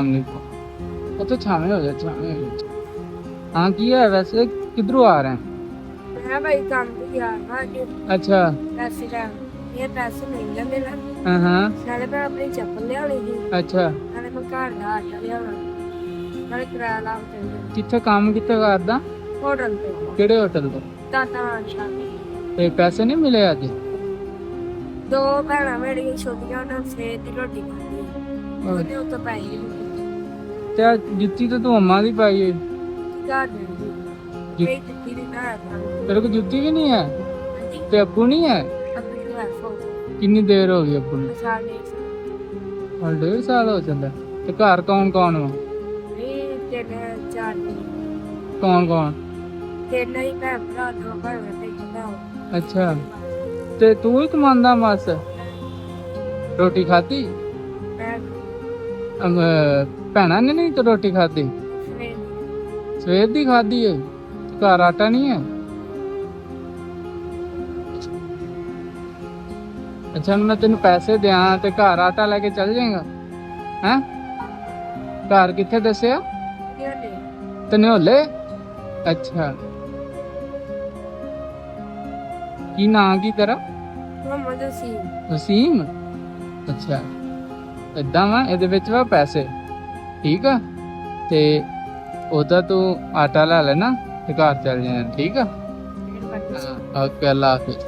काम नहीं वो तो छावे हो जा छावे हो जा। हाँ की है वैसे किधरों आ रहे हैं? मैं भाई काम पे गया था कि अच्छा पैसे का ये पैसे नहीं लगे ना हाँ हाँ नाले मैं अपनी चप्पल ले आनी थी अच्छा नाले मैं घर ਦਾ ਆਟਾ ਲਿਆਉਣਾ ਨਾਲੇ ਕਿਰਾਇਆ ਲਾ ਕੇ किथे काम किथे करदा? ਹੋਟਲ ਤੇ ਕਿਹੜੇ ਹੋਟਲ ਤੇ? ਦਾਤਾ ਸ਼ਾਮੀ ਤੇ ਪੈਸੇ ਨਹੀਂ ਮਿਲੇ ਅੱਜ? ਦੋ ਭੈਣਾਂ ਮੇਰੀਆਂ ਛੋਟੀਆਂ ਉਹਨਾਂ ਸਵੇਰ ਦੀ ਰੋਟੀ ਖਾਣੀ ਉਹਨੇ ਉੱਤੇ ਪਾਈ ਤੇ ਆਹ ਜੁੱਤੀ ਤਾਂ ਤੂੰ ਅੰਮਾ ਦੀ ਪਾਈ ਹੈ। ਘਰ ਦੇ ਕੋਈ ਚਿੱਠੀ ਨਹੀਂ ਨਾ ਤੇਰੇ ਕੋਲ ਜੁੱਤੀ ਵੀ ਨਹੀਂ ਹੈ ਤੇ ਅੱਬੂ ਨਹੀਂ ਹੈ? ਆਪਣੀ ਕਲਾਸ ਕਿੰਨੀ ਦੇਰ ਹੋ ਗਈ ਅੱਬੂ ਨੂੰ? ਸਾਲ ਦੇ ਹੁਣ 1.5 ਸਾਲ ਹੋ ਚੱਲਿਆ। ਤੇ ਘਰ ਕੌਣ ਕੌਣ ਵਾ? ਇਹ ਤਿੰਨ ਚਾਰ ਕੌਣ ਕੌਣ? ਤਿੰਨ ਹੀ ਭੈਣ ਭਰਾ ਦੋ ਭੈਣਾਂ ਤੇ ਕਿੰਨਾ ਅੱਛਾ ਤੇ ਤੂੰ ਹੀ ਕਮਾਉਂਦਾ ਬਸ? ਰੋਟੀ ਖਾਧੀ? ਮੈਂ ਭੈਣਾਂ ਨੇ ਨਹੀਂ ਤੇ ਰੋਟੀ ਖਾਧੀ? ਸਵੇਰ ਸਵੇਰ ਦੀ ਖਾਧੀ ਹੈ। ਘਰ ਆਟਾ ਨਹੀਂ ਹੈ? ਅੱਛਾ ਮੈਂ ਤੈਨੂੰ ਪੈਸੇ ਦਿਆਂ ਤੇ ਘਰ ਆਟਾ ਲੈ ਕੇ ਚੱਲ ਜਾਏਗਾ ਹੈਂ? ਘਰ ਕਿੱਥੇ ਦੱਸਿਆ? ਧਨਿਓਲੇ? ਅੱਛਾ ਕੀ ਨਾਂ ਕੀ ਤੇਰਾ? ਮੁਹੰਮਦ ਸੀ ਵਸੀਮ? ਅੱਛਾ ਏਦਾਂ ਵਾ ਇਹਦੇ ਵਿੱਚ ਵਾ ਪੈਸੇ ਠੀਕ ਆ ਤੇ ਉਹਦਾ ਤੂੰ ਆਟਾ ਲੈ ਲੈਣਾ ਤੇ ਘਰ ਚੱਲ ਜਾਣਾ ਠੀਕ ਆ। ਓਕੇ ਅੱਲਾ ਹਾਫਿਜ਼।